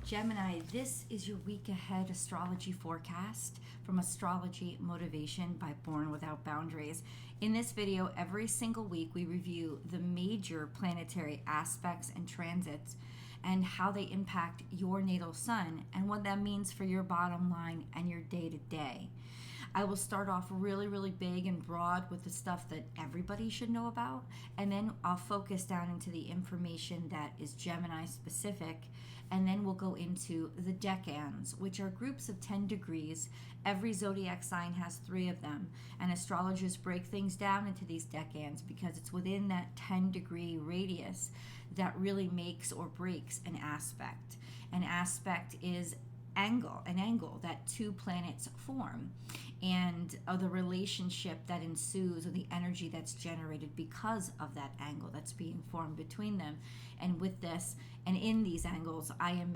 Gemini, this is your week ahead astrology forecast from Astrology Motivation by Born Without Boundaries. In this video, every single week we review the major planetary aspects and transits and how they impact your natal sun and what that means for your bottom line and your day-to-day. I will start off really big and broad with the stuff that everybody should know about, and then I'll focus down into the information that is Gemini specific, and then we'll go into the decans, which are groups of 10 degrees. Every zodiac sign has 3 of them, and astrologers break things down into these decans because it's within that 10-degree radius that really makes or breaks an aspect. An aspect is an angle that 2 planets form, and the relationship that ensues, or the energy that's generated because of that angle that's being formed between them. And with this, and in these angles, I'm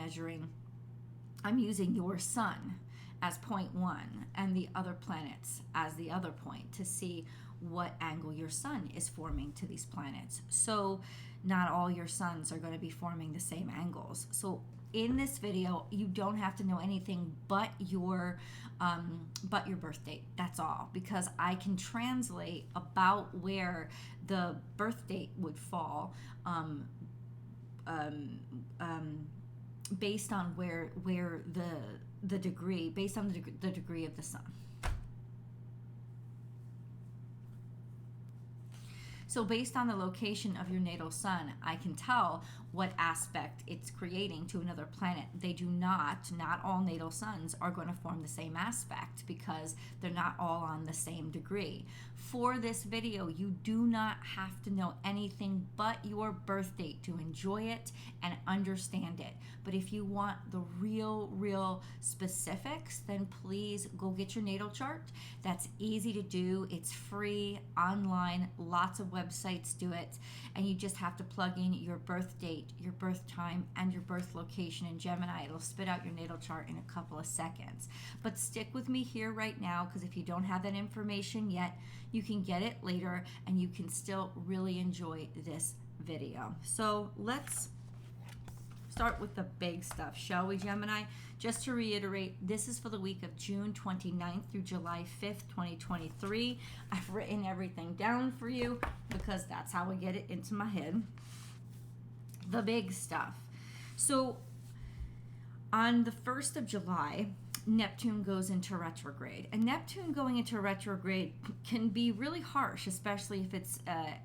using your sun as point 1 and the other planets as the other point to see what angle your sun is forming to these planets. So not all your suns are going to be forming the same angles. So in this video, you don't have to know anything but your birth date. That's all, because I can translate about where the birth date would fall based on where the degree, based on the degree of the sun. So based on the location of your natal sun, I can tell what aspect it's creating to another planet. They do not all natal suns are going to form the same aspect because they're not all on the same degree. For this video, you do not have to know anything but your birth date to enjoy it and understand it. But if you want the real specifics, then please go get your natal chart. That's easy to do. It's free, online, lots of websites do it, and you just have to plug in your birth date, your birth time, and your birth location in Gemini. It'll spit out your natal chart in a couple of seconds. But stick with me here right now, because if you don't have that information yet, you can get it later and you can still really enjoy this video. So let's start with the big stuff, shall we, Gemini? Just to reiterate, this is for the week of June 29th through July 5th, 2023. I've written everything down for you because that's how I get it into my head. The big stuff. So on the 1st of July, Neptune goes into retrograde. And Neptune going into retrograde can be really harsh, especially if it's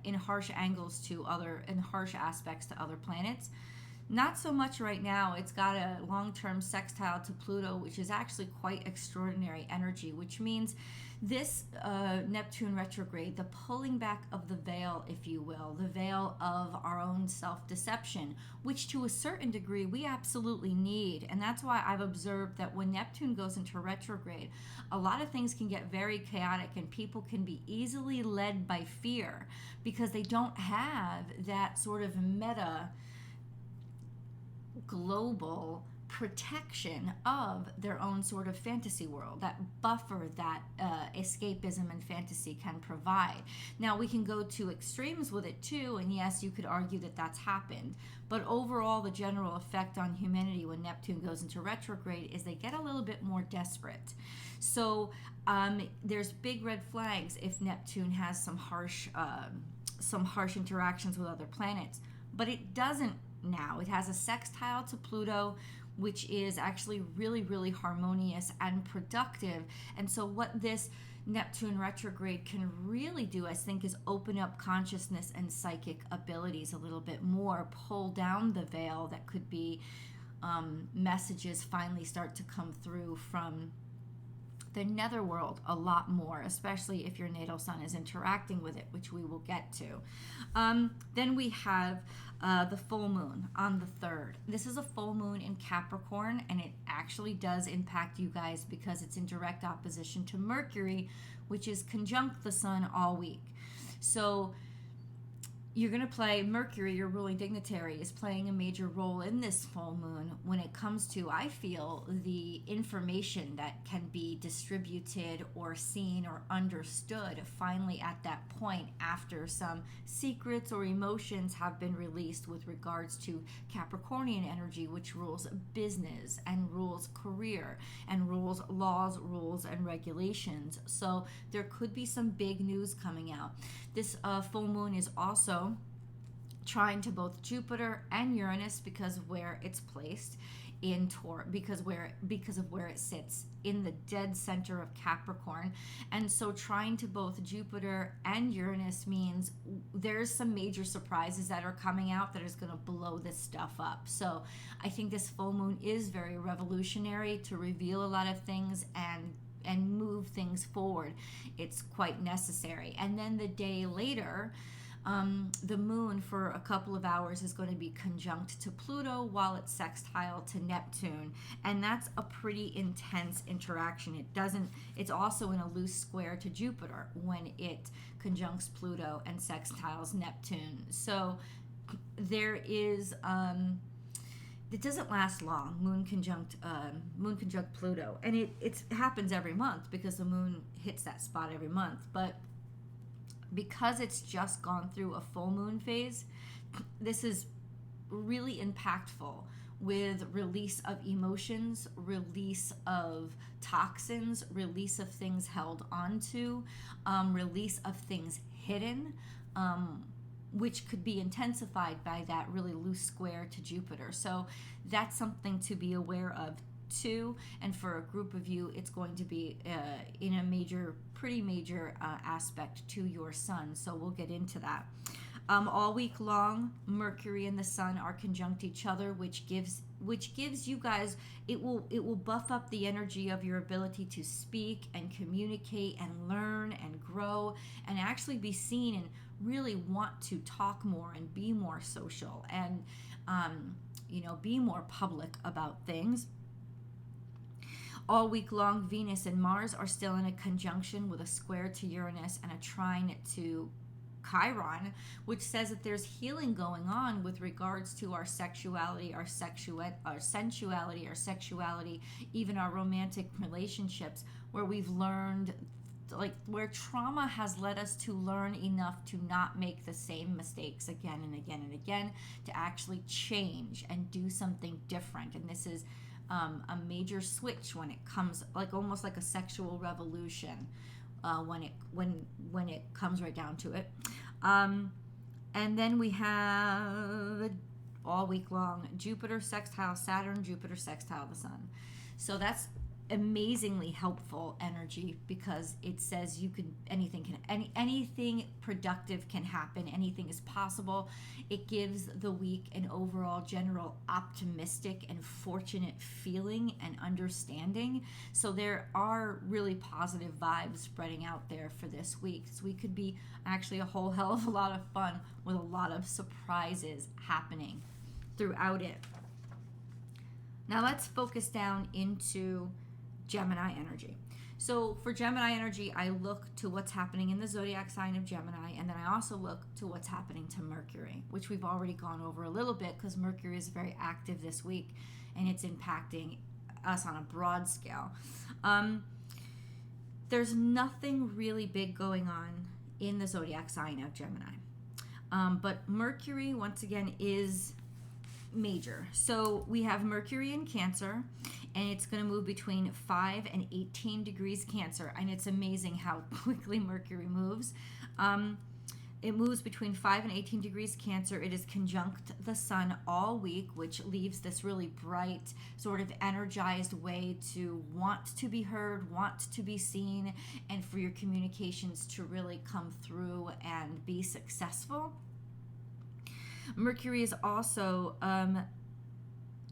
in harsh angles to in harsh aspects to other planets. Not so much right now. It's got a long-term sextile to Pluto, which is actually quite extraordinary energy, which means this Neptune retrograde, the pulling back of the veil, if you will, the veil of our own self-deception, which to a certain degree we absolutely need. And that's why I've observed that when Neptune goes into retrograde, a lot of things can get very chaotic and people can be easily led by fear because they don't have that sort of meta global protection of their own sort of fantasy world, that buffer that escapism and fantasy can provide. Now, we can go to extremes with it too, and yes, you could argue that that's happened, but overall the general effect on humanity when Neptune goes into retrograde is they get a little bit more desperate. So there's big red flags if Neptune has some harsh interactions with other planets, but it doesn't now. It has a sextile to Pluto, which is actually really harmonious and productive. And so what this Neptune retrograde can really do, I think, is open up consciousness and psychic abilities a little bit more, pull down the veil that could be messages finally start to come through from the netherworld a lot more, especially if your natal sun is interacting with it, which we will get to. Then we have the full moon on the 3rd. This is a full moon in Capricorn, and it actually does impact you guys because it's in direct opposition to Mercury, which is conjunct the sun all week. So you're going to play Mercury, your ruling dignitary, is playing a major role in this full moon when it comes to, I feel, the information that can be distributed or seen or understood finally at that point after some secrets or emotions have been released with regards to Capricornian energy, which rules business and rules career and rules laws, rules, and regulations. So there could be some big news coming out. This full moon is also trying to both Jupiter and Uranus because of where it's placed in Taurus, because of where it sits in the dead center of Capricorn. And so trying to both Jupiter and Uranus means there's some major surprises that are coming out that is going to blow this stuff up. So I think this full moon is very revolutionary to reveal a lot of things and move things forward. It's quite necessary. And then the day later, the moon for a couple of hours is going to be conjunct to Pluto while it's sextile to Neptune, and that's a pretty intense interaction. It's also in a loose square to Jupiter when it conjuncts Pluto and sextiles Neptune. So there is it doesn't last long, moon conjunct Pluto, and it happens every month because the moon hits that spot every month. But because it's just gone through a full moon phase, this is really impactful with release of emotions, release of toxins, release of things held onto, release of things hidden, which could be intensified by that really loose square to Jupiter. So that's something to be aware of too. And for a group of you, it's going to be in a pretty major aspect to your sun. So we'll get into that. All week long, Mercury and the Sun are conjunct each other, which gives you guys, it will buff up the energy of your ability to speak and communicate and learn and grow and actually be seen and really want to talk more and be more social and be more public about things. All week long, Venus and Mars are still in a conjunction with a square to Uranus and a trine to Chiron, which says that there's healing going on with regards to our sexuality, our sensuality, our sexuality, even our romantic relationships, where we've learned, where trauma has led us to learn enough to not make the same mistakes again and again and again, to actually change and do something different. And this is a major switch when it comes, almost like a sexual revolution, when it comes right down to it. And then we have all week long Jupiter sextile Saturn, Jupiter sextile the Sun. So that's amazingly helpful energy because it says anything productive can happen, anything is possible. It gives the week an overall general optimistic and fortunate feeling and understanding. So there are really positive vibes spreading out there for this week. This week could be actually a whole hell of a lot of fun with a lot of surprises happening throughout it. Now let's focus down into Gemini energy. So for Gemini energy, I look to what's happening in the zodiac sign of Gemini, and then I also look to what's happening to Mercury, which we've already gone over a little bit because Mercury is very active this week and it's impacting us on a broad scale. There's nothing really big going on in the zodiac sign of Gemini. But Mercury, once again, is major. So we have Mercury in Cancer, and it's going to move between 5 and 18 degrees Cancer, and it's amazing how quickly Mercury moves. It moves between 5 and 18 degrees Cancer. It is conjunct the Sun all week, which leaves this really bright, sort of energized way to want to be heard, want to be seen, and for your communications to really come through and be successful. Mercury is also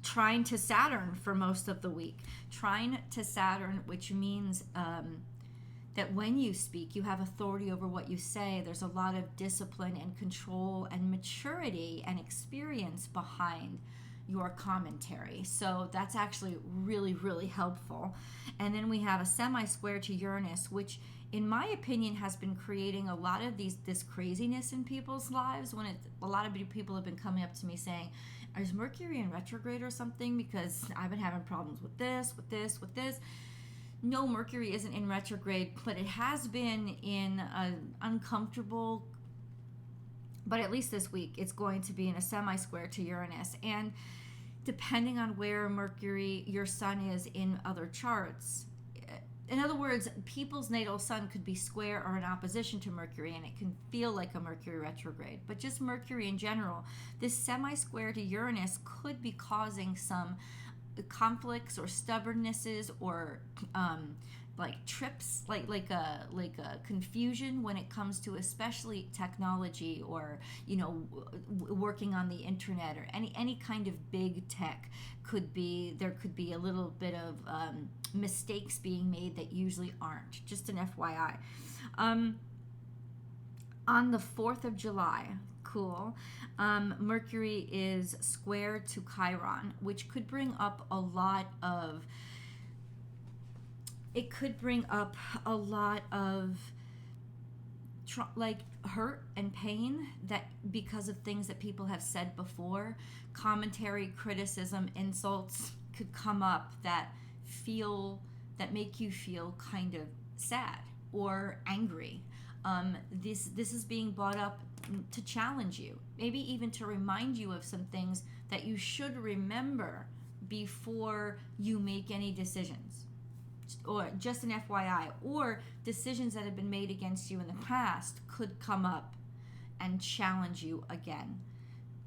trine to Saturn for most of the week. Trine to Saturn, which means that when you speak, you have authority over what you say. There's a lot of discipline and control and maturity and experience behind your commentary. So that's actually really, really helpful. And then we have a semi-square to Uranus, which in my opinion, has been creating a lot of this craziness in people's lives. A lot of people have been coming up to me saying, is Mercury in retrograde or something? Because I've been having problems with this, with this, with this. No, Mercury isn't in retrograde, but it has been in an uncomfortable, but at least this week, it's going to be in a semi-square to Uranus. And depending on where Mercury, your sun, is in other charts, in other words, people's natal sun could be square or in opposition to Mercury, and it can feel like a Mercury retrograde. But just Mercury in general, this semi-square to Uranus could be causing some conflicts or stubbornnesses or like trips, like a confusion when it comes to especially technology, or working on the internet, or any kind of big tech. There could be a little bit of mistakes being made that usually aren't. Just an FYI. On the 4th of July, cool, Mercury is square to Chiron, which could bring up a lot of like hurt and pain, that because of things that people have said before. Commentary, criticism, insults could come up that make you feel kind of sad or angry. This is being brought up to challenge you, maybe even to remind you of some things that you should remember before you make any decisions. Or just an FYI, or decisions that have been made against you in the past could come up and challenge you again.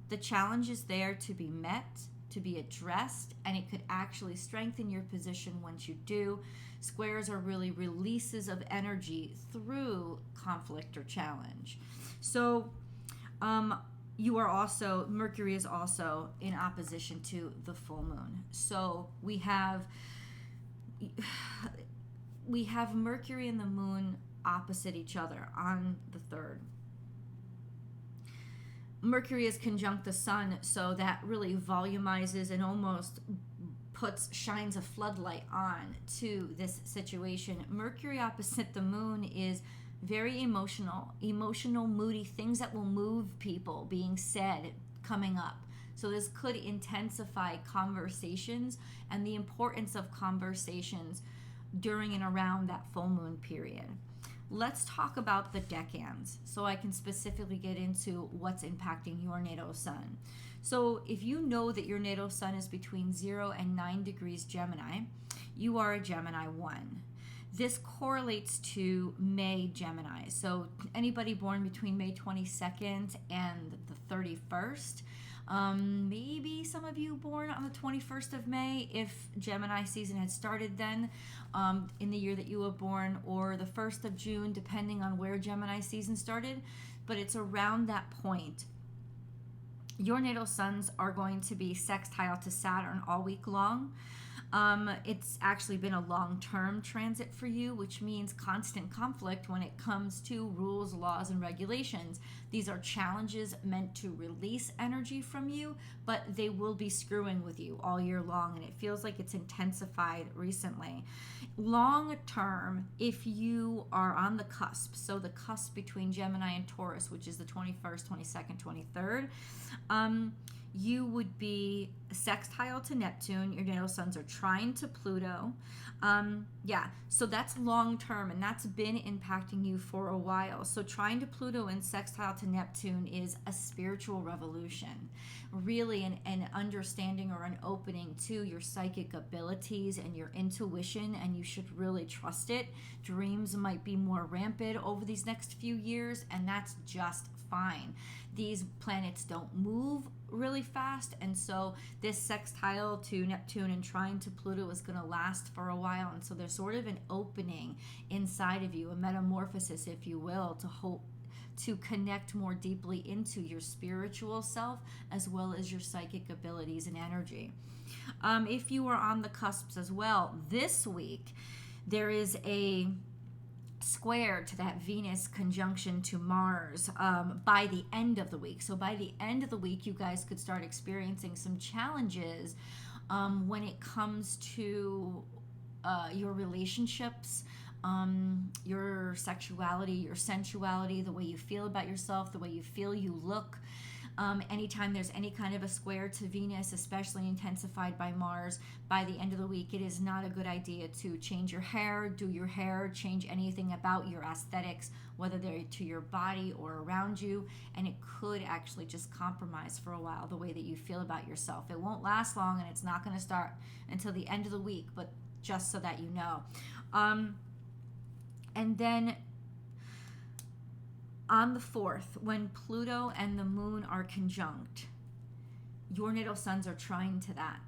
The challenge is there to be met, to be addressed, and it could actually strengthen your position once you do. Squares are really releases of energy through conflict or challenge. So Mercury is also in opposition to the full moon. So we have Mercury and the moon opposite each other on the 3rd. Mercury is conjunct the sun, so that really volumizes and almost shines a floodlight on to this situation. Mercury opposite the moon is very emotional, moody, things that will move people being said coming up. So this could intensify conversations and the importance of conversations during and around that full moon period. Let's talk about the decans so I can specifically get into what's impacting your natal sun. So if you know that your natal sun is between 0 and 9 degrees Gemini, you are a Gemini 1. This correlates to May Gemini. So anybody born between May 22nd and the 31st, maybe some of you born on the 21st of May, if Gemini season had started then, in the year that you were born, or the 1st of June, depending on where Gemini season started. But it's around that point. Your natal suns are going to be sextile to Saturn all week long. It's actually been a long-term transit for you, which means constant conflict when it comes to rules, laws, and regulations. These are challenges meant to release energy from you, but they will be screwing with you all year long, and it feels like it's intensified recently. Long term, if you are on the cusp, so the cusp between Gemini and Taurus, which is the 21st, 22nd, 23rd, you would be sextile to Neptune. Your natal suns are trine to Pluto. So that's long term, and that's been impacting you for a while. So trine to Pluto and sextile to Neptune is a spiritual revolution, really an understanding or an opening to your psychic abilities and your intuition, and you should really trust it. Dreams might be more rampant over these next few years, and that's just fine. These planets don't move really fast, and so this sextile to Neptune and trine to Pluto is going to last for a while, and so there's sort of an opening inside of you, a metamorphosis, if you will, to connect more deeply into your spiritual self as well as your psychic abilities and energy. If you are on the cusps as well, this week there is a square to that Venus conjunction to Mars by the end of the week. So by the end of the week, you guys could start experiencing some challenges when it comes to your relationships, your sexuality, your sensuality, the way you feel about yourself, the way you feel you look. Anytime there's any kind of a square to Venus, especially intensified by Mars, by the end of the week, it is not a good idea to change your hair, do your hair, change anything about your aesthetics, whether they're to your body or around you, and it could actually just compromise for a while the way that you feel about yourself. It won't last long, and it's not going to start until the end of the week, but just so that you know. And then on the 4th, when Pluto and the moon are conjunct, your natal suns are trine to that.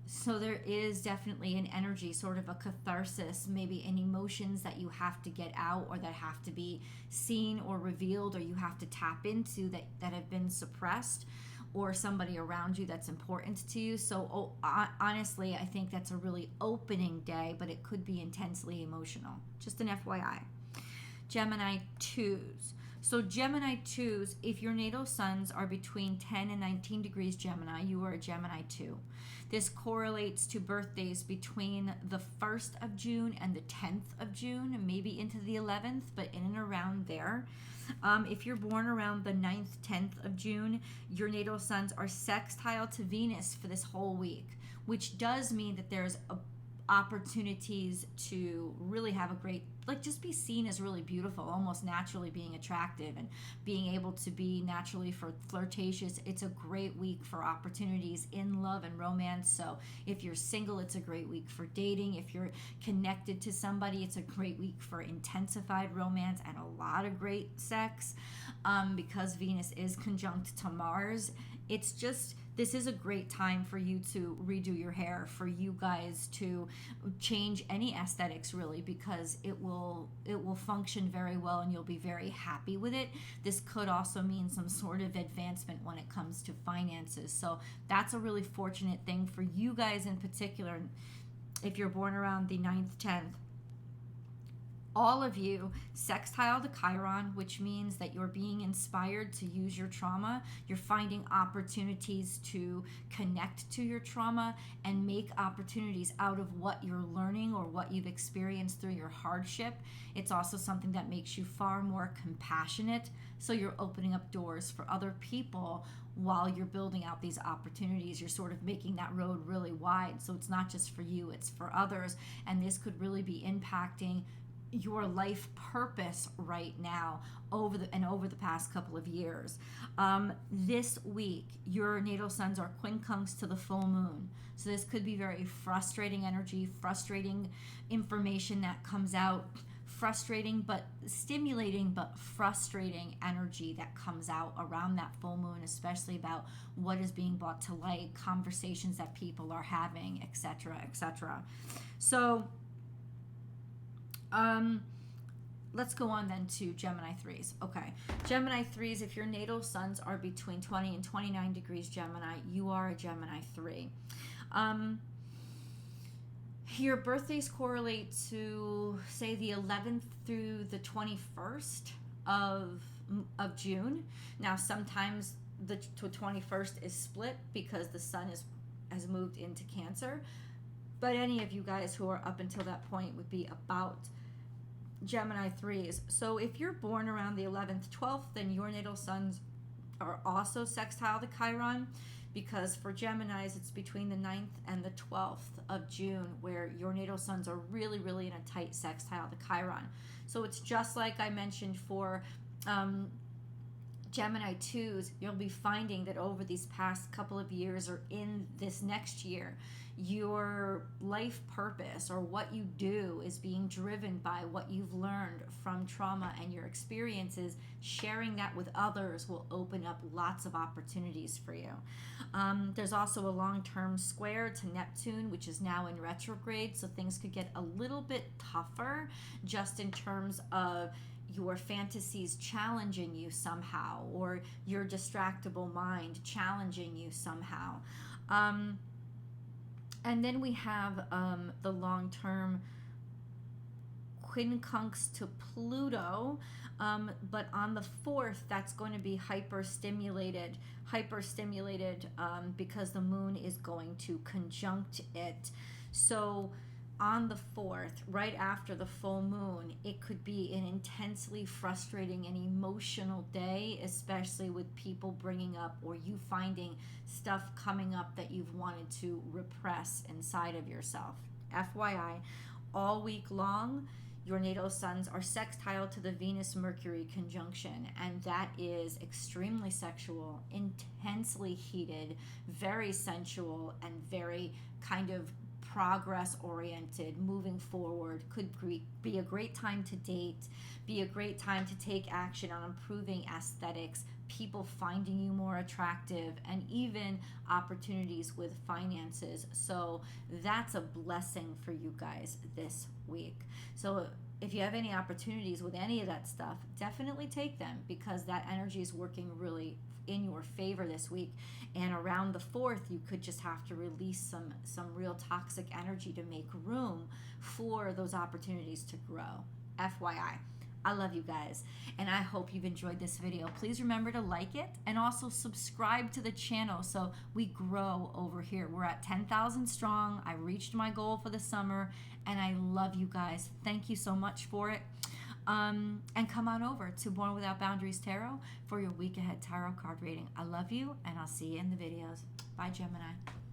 So there is definitely an energy, sort of a catharsis, maybe in emotions that you have to get out or that have to be seen or revealed, or you have to tap into that have been suppressed, or somebody around you that's important to you. So honestly, I think that's a really opening day, but it could be intensely emotional. Just an FYI. Gemini 2s. So Gemini 2s, if your natal suns are between 10 and 19 degrees Gemini, you are a Gemini 2. This correlates to birthdays between the 1st of June and the 10th of June, maybe into the 11th, but in and around there. If you're born around the 9th, 10th of June, your natal suns are sextile to Venus for this whole week, which does mean that there's opportunities to really have a great, like, just be seen as really beautiful, almost naturally being attractive and being able to be naturally flirtatious. It's a great week for opportunities in love and romance. So if you're single, it's a great week for dating. If you're connected to somebody, it's a great week for intensified romance and a lot of great sex. Because Venus is conjunct to Mars, it's just, this is a great time for you to redo your hair, for you guys to change any aesthetics, really, because it will function very well and you'll be very happy with it. This could also mean some sort of advancement when it comes to finances. So that's a really fortunate thing for you guys in particular. If you're born around the 9th, 10th, all of you sextile to Chiron, which means that you're being inspired to use your trauma. You're finding opportunities to connect to your trauma and make opportunities out of what you're learning or what you've experienced through your hardship. It's also something that makes you far more compassionate. So you're opening up doors for other people while you're building out these opportunities. You're sort of making that road really wide. So it's not just for you, it's for others. And this could really be impacting your life purpose right now over the past couple of years. This week, your natal suns are quincunx to the full moon. So this could be very frustrating energy, frustrating information that comes out, frustrating but stimulating but frustrating energy that comes out around that full moon, especially about what is being brought to light, conversations that people are having, etc., etc. So let's go on then to Gemini 3s. Okay, Gemini 3s, if your natal suns are between 20 and 29 degrees Gemini, you are a Gemini 3. Your birthdays correlate to, say, the 11th through the 21st of June. Now, sometimes the 21st is split because the sun has moved into Cancer, but any of you guys who are up until that point would be about Gemini 3s. So if you're born around the 11th, 12th, then your natal suns are also sextile to Chiron, because for Geminis, it's between the 9th and the 12th of June where your natal suns are really, really in a tight sextile to Chiron. So it's just like I mentioned for Gemini 2s, you'll be finding that over these past couple of years or in this next year, your life purpose or what you do is being driven by what you've learned from trauma and your experiences. Sharing that with others will open up lots of opportunities for you. There's also a long-term square to Neptune, which is now in retrograde, so things could get a little bit tougher just in terms of your fantasies challenging you somehow, or your distractible mind challenging you somehow. And then we have the long-term quincunx to Pluto, but on the 4th, that's going to be hyperstimulated because the moon is going to conjunct it. So on the 4th, right after the full moon, it could be an intensely frustrating and emotional day, especially with people bringing up or you finding stuff coming up that you've wanted to repress inside of yourself. FYI, all week long, your natal suns are sextile to the Venus-Mercury conjunction, and that is extremely sexual, intensely heated, very sensual, and very kind of progress oriented, moving forward. Could be a great time to date, be a great time to take action on improving aesthetics, people finding you more attractive, and even opportunities with finances. So that's a blessing for you guys this week. So if you have any opportunities with any of that stuff, definitely take them, because that energy is working really in your favor this week. And around the 4th, you could just have to release some real toxic energy to make room for those opportunities to grow. FYI. I love you guys, and I hope you've enjoyed this video. Please remember to like it and also subscribe to the channel so we grow over here. We're at 10,000 strong. I reached my goal for the summer, and I love you guys. Thank you so much for it. And come on over to Born Without Boundaries Tarot for your week ahead tarot card reading. I love you, and I'll see you in the videos. Bye, Gemini.